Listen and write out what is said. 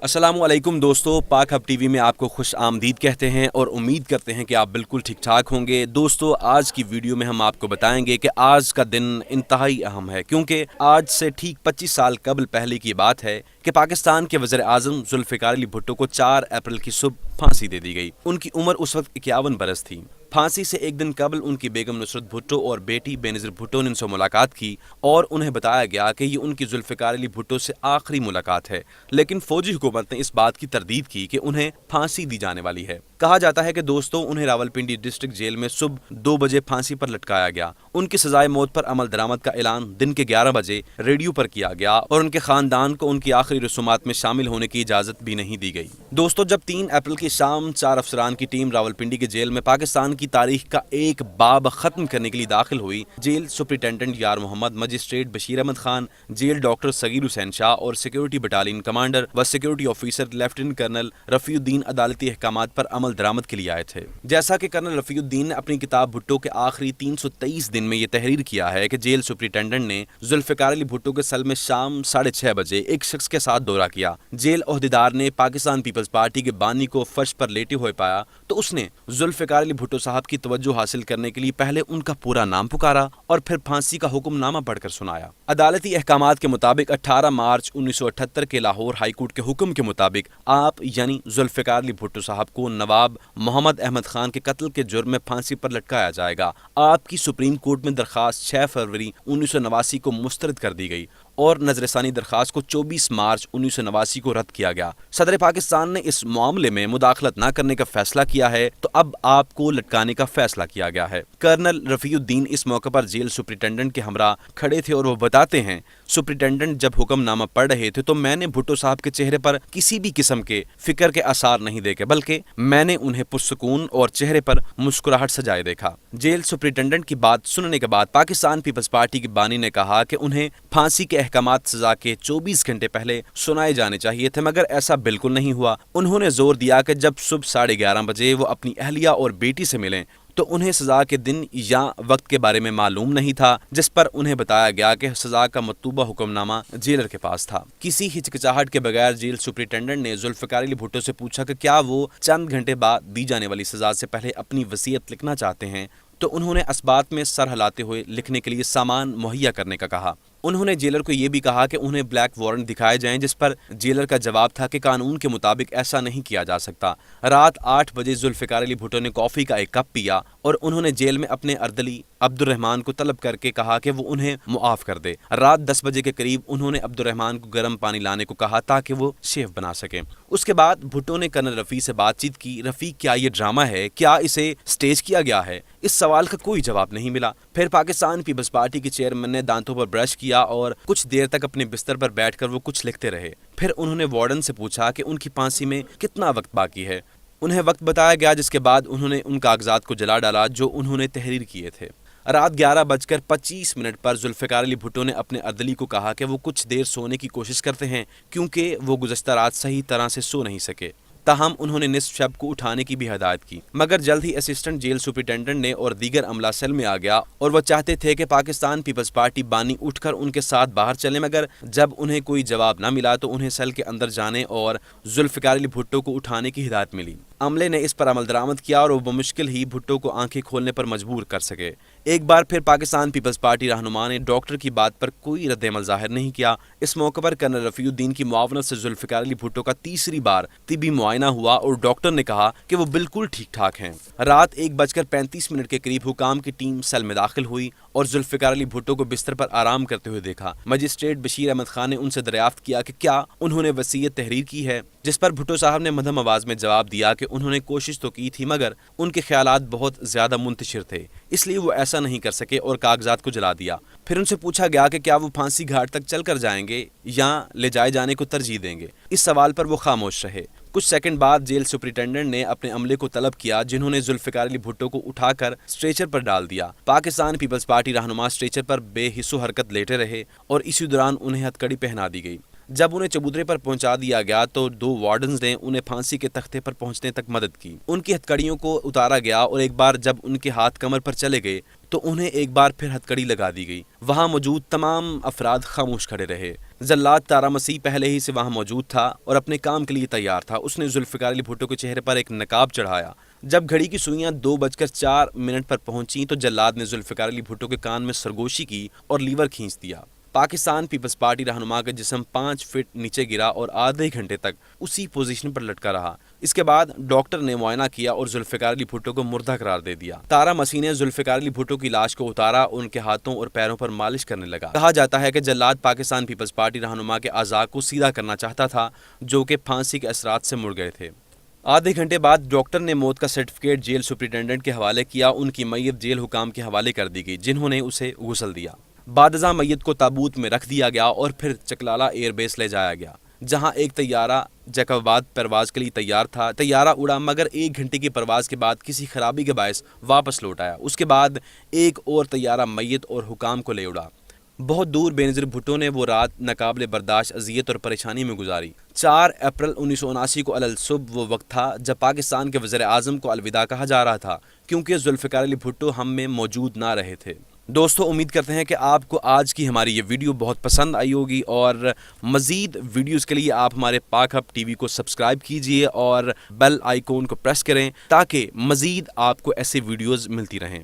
अस्सलामु अलैकुम दोस्तों, पाक हब टीवी में आपको खुश आमदीद कहते हैं और उम्मीद करते हैं कि आप बिल्कुल ठीक ठाक होंगे। दोस्तों, आज की वीडियो में हम आपको बताएंगे कि आज का दिन इंतहाई अहम है, क्योंकि आज से ठीक 25 साल कबल पहले की बात है कि पाकिस्तान के वज़ीर आज़म जुल्फ़िकार अली भुट्टो को 4 अप्रैल की सुबह फांसी दे दी गई। उनकी उम्र उस वक्त 51 बरस थी। फांसी से एक दिन कबल उनकी बेगम नुसरत भुट्टो और बेटी बेनज़ीर भुट्टो ने उनसे मुलाकात की और उन्हें बताया गया कि ये उनकी जुल्फ़िकार अली भुट्टो से आखिरी मुलाकात है। लेकिन फौजी हुकूमत ने इस बात की तरदीद की कि उन्हें फांसी दी जाने वाली है। कहा जाता है कि दोस्तों, उन्हें रावलपिंडी डिस्ट्रिक्ट जेल में सुबह 2 बजे फांसी पर लटकाया गया। उनकी सजाए मौत पर अमल दरामद का ऐलान दिन के 11 बजे रेडियो पर किया गया और उनके खानदान को उनकी आखिरी रसूमात में शामिल होने की इजाज़त भी नहीं दी गई। दोस्तों, जब 3 अप्रैल की शाम 4 अफसरान की टीम रावलपिंडी के जेल में पाकिस्तान की तारीख का एक बाब खत्म करने के लिए दाखिल हुई, jail superintendent Yar Mohammad, magistrate Bashir Ahmed Khan, jail doctor Saghir Hussain Shah और सिक्योरिटी बटालियन कमांडर व security officer lieutenant colonel Rafiuddin अदालती अहकामात पर अमल दरामद के लिए आए थे। जैसा कि कर्नल रफ़ीउद्दीन ने अपनी किताब भुट्टो के आखिरी 323 दिन में यह तहरीर किया है कि जेल सुपरिटेंडेंट ने जुल्फ़िकार अली भुट्टो के सेल में शाम 6:30 बजे एक शख्स के साथ दौरा किया। जेल ओहदेदार ने पाकिस्तान पीपल्स पार्टी के बानी को फर्श पर लेटे हुए पाया तो उसने जुल्फ़िकार अली भुट्टो साहब की तवज्जो हासिल करने के लिए पहले उनका पूरा नाम पुकारा और फिर फांसी का हुक्मनामा पढ़कर सुनाया। अदालती अहकामात के मुताबिक 18 मार्च 1978 के लाहौर हाईकोर्ट के हुक्म के मुताबिक आप यानी जुल्फ़िकार अली भुट्टो साहब को नवाब मोहम्मद अहमद खान के कत्ल के जुर्म में फांसी पर लटकाया जाएगा। आपकी सुप्रीम कोर्ट में दरखास्त 6 फरवरी 1989 को मुस्तरद कर दी गई और नजरसानी दरखास्त को 24 मार्च 1989 को रद्द किया गया। सदर पाकिस्तान ने इस मामले में मुदाखलत न करने का फैसला किया है, तो अब आपको लटकाने का फैसला किया गया है। कर्नल रफ़ीउद्दीन इस मौके पर जेल सुपरिटेंडेंट के हमरा खड़े थे और वो बताते हैं, सुपरिटेंडेंट जब हुक्मनामा पढ़ रहे थे तो मैंने भुट्टो साहब के चेहरे पर किसी भी किस्म के फिक्र के आसार नहीं देखे, बल्कि मैंने उन्हें पुरसुकून और चेहरे पर मुस्कुराहट सजाए देखा। जेल सुपरिटेंडेंट की बात सुनने के बाद पाकिस्तान पीपल्स पार्टी के बानी ने कहा कि उन्हें फांसी के अहकामात सजा के 24 घंटे पहले सुनाए जाने चाहिए थे, मगर ऐसा बिल्कुल नहीं हुआ। उन्होंने जोर दिया कि जब सुबह 11:30 बजे वो अपनी अहलिया और बेटी से मिलें तो उन्हें सजा के दिन या वक्त के बारे में मालूम नहीं था, जिस पर उन्हें बताया गया कि सजा का मतलूबा हुक्मनामा जेलर के पास था। किसी हिचकिचाहट के बगैर जेल सुपरिटेंडेंट ने जुल्फ़िकार अली भुट्टो से पूछा कि क्या वो चंद घंटे बाद दी जाने वाली सजा से पहले अपनी वसीयत लिखना चाहते हैं, तो उन्होंने असबात में सर हिलाते हुए लिखने के लिए सामान मुहैया करने का कहा। उन्होंने जेलर को यह भी कहा कि उन्हें ब्लैक वारंट दिखाए जाएं, जिस पर जेलर का जवाब था कि कानून के मुताबिक ऐसा नहीं किया जा सकता। रात 8 बजे जुल्फ़िकार अली भुट्टो ने कॉफ़ी का एक कप पिया और उन्होंने जेल में अपने अर्दली अब्दुर्रहमान को तलब करके कहा कि वो उन्हें मुआफ़ कर दे। रात 10 बजे के करीब उन्होंने अब्दुर्रहमान को गर्म पानी लाने को कहा ताकि वो शेफ बना सके। उसके बाद भुट्टो ने कर्नल रफ़ी से बातचीत की। रफ़ी, क्या ये ड्रामा है? क्या इसे स्टेज किया गया है? इस सवाल का कोई जवाब नहीं मिला। फिर पाकिस्तान पीपल्स पार्टी के चेयरमैन ने दांतों पर ब्रश किया और कुछ देर तक अपने बिस्तर पर बैठकर वो कुछ लिखते रहे। फिर उन्होंने वार्डन से पूछा कि उनकी फांसी में कितना वक्त बाकी है। उन्हें वक्त बताया गया, जिसके बाद उन्होंने उन कागजात को जला डाला जो उन्होंने तहरीर किए थे। रात 11:25 पर जुल्फ़िकार अली भुट्टो ने अपने अर्दली को कहा कि वो कुछ देर सोने की कोशिश करते हैं, क्योंकि वो गुज़श्ता रात सही तरह से सो नहीं सके। ताहम उन्होंने निस्फ शब को उठाने की भी हिदायत की, मगर जल्द ही असिस्टेंट जेल सुपरिटेंडेंट ने और दीगर अमला सेल में आ गया और वह चाहते थे कि पाकिस्तान पीपल्स पार्टी बानी उठकर उनके साथ बाहर चले, मगर जब उन्हें कोई जवाब न मिला तो उन्हें सेल के अंदर जाने और जुल्फ़िकार अली भुट्टो को उठाने की हिदायत मिली। अमले ने इस पर अमल दरामद किया और वो बमुश्किल ही भुट्टो को आंखें खोलने पर मजबूर कर सके। एक बार फिर पाकिस्तान पीपल्स पार्टी रहनुमा ने डॉक्टर की बात पर कोई रद्द-ए-अमल जाहिर नहीं किया। इस मौके पर कर्नल रफ़ीउद्दीन की मुआवनत से जुल्फ़िकार अली भुट्टो का तीसरी बार तिबी मुआयना हुआ और डॉक्टर ने कहा कि वो बिल्कुल ठीक ठाक हैं। रात 1:35 के करीब हुकाम की टीम सेल में दाखिल हुई और जुल्फ़िकार अली भुट्टो को बिस्तर पर आराम करते हुए देखा। मजिस्ट्रेट बशीर अहमद खान ने उनसे दरियाफ्त किया कि क्या उन्होंने वसीयत तहरीर की है, जिस पर भुट्टो साहब ने मध्यम आवाज में जवाब दिया कि उन्होंने कोशिश तो की थी, मगर उनके ख्यालात बहुत ज्यादा मुंतशिर थे, इसलिए वो ऐसा नहीं कर सके और कागजात को जला दिया। फिर उनसे पूछा गया कि क्या वो फांसी घाट तक चल कर जाएंगे या ले जाए जाने को तरजीह देंगे। इस सवाल पर वो खामोश रहे। कुछ सेकंड बाद जेल सुपरिटेंडेंट ने अपने अमले को तलब किया, जिन्होंने जुल्फ़िकार अली भुट्टो को उठाकर स्ट्रेचर पर डाल दिया। पाकिस्तान पीपल्स पार्टी रहनुमा स्ट्रेचर पर बेहिस्सो हरकत लेटे रहे और इसी दौरान उन्हें हथकड़ी पहना दी गई। जब उन्हें चबूतरे पर पहुंचा दिया गया तो 2 वार्डन्स ने उन्हें फांसी के तख्ते पर पहुंचने तक मदद की। उनकी हथकड़ियों को उतारा गया और एक बार जब उनके हाथ कमर पर चले गए तो उन्हें एक बार फिर हथकड़ी लगा दी गई। वहां मौजूद तमाम अफराद खामोश खड़े रहे। जल्लाद तारा मसीह पहले ही से वहां मौजूद था और अपने काम के लिए तैयार था। उसने जुल्फ़िकार अली भुट्टो के चेहरे पर एक नकाब चढ़ाया। जब घड़ी की सुइयां 2:04 पर पहुंची तो जल्लाद ने जुल्फ़िकार अली भुट्टो के कान में सरगोशी की और लीवर खींच दिया। पाकिस्तान पीपल्स पार्टी रहनुमा का जिस्म 5 फीट नीचे गिरा और आधे घंटे तक उसी पोजीशन पर लटका रहा। इसके बाद डॉक्टर ने मुआयना किया और जुल्फ़िकार अली भुट्टो को मुर्दा करार दे दिया। तारा मसीह ने जुल्फ़िकार अली भुट्टो की लाश को उतारा और उनके हाथों और पैरों पर मालिश करने लगा। कहा जाता है कि जल्लाद पाकिस्तान पीपल्स पार्टी रहनुमा के आज़ा को सीधा करना चाहता था, जो कि फांसी के असरात से मुड़ गए थे। आधे घंटे बाद डॉक्टर ने मौत का सर्टिफिकेट जेल सुपरिटेंडेंट के हवाले किया। उनकी मैयत जेल हुकाम के हवाले कर दी गई, जिन्होंने उसे गुस्ल दिया। बादज़ा मैयत को ताबूत में रख दिया गया और फिर चकलाला एयरबेस ले जाया गया, जहां एक तैयारा जैकबाद परवाज के लिए तैयार था। तैयारा उड़ा मगर 1 घंटे की परवाज के बाद किसी खराबी के बायस वापस लौट आया। उसके बाद एक और तैयारा मैयत और हुकाम को ले उड़ा। बहुत दूर बेनज़ीर भुट्टो ने वो रात नाकाबिले बर्दाश्त अज़ियत और परेशानी में गुजारी। 4 अप्रैल 1979 को अलल सुबह वो वक्त था जब पाकिस्तान के वज़ीर आज़म को अलविदा कहा जा रहा था, क्योंकि जुल्फ़िकार अली भुट्टो हम में मौजूद ना रहे थे। दोस्तों, उम्मीद करते हैं कि आपको आज की हमारी ये वीडियो बहुत पसंद आई होगी और मज़ीद वीडियोज़ के लिए आप हमारे पाक हब टीवी को सब्सक्राइब कीजिए और बेल आइकॉन को प्रेस करें ताकि मज़ीद आपको ऐसे वीडियोज़ मिलती रहें।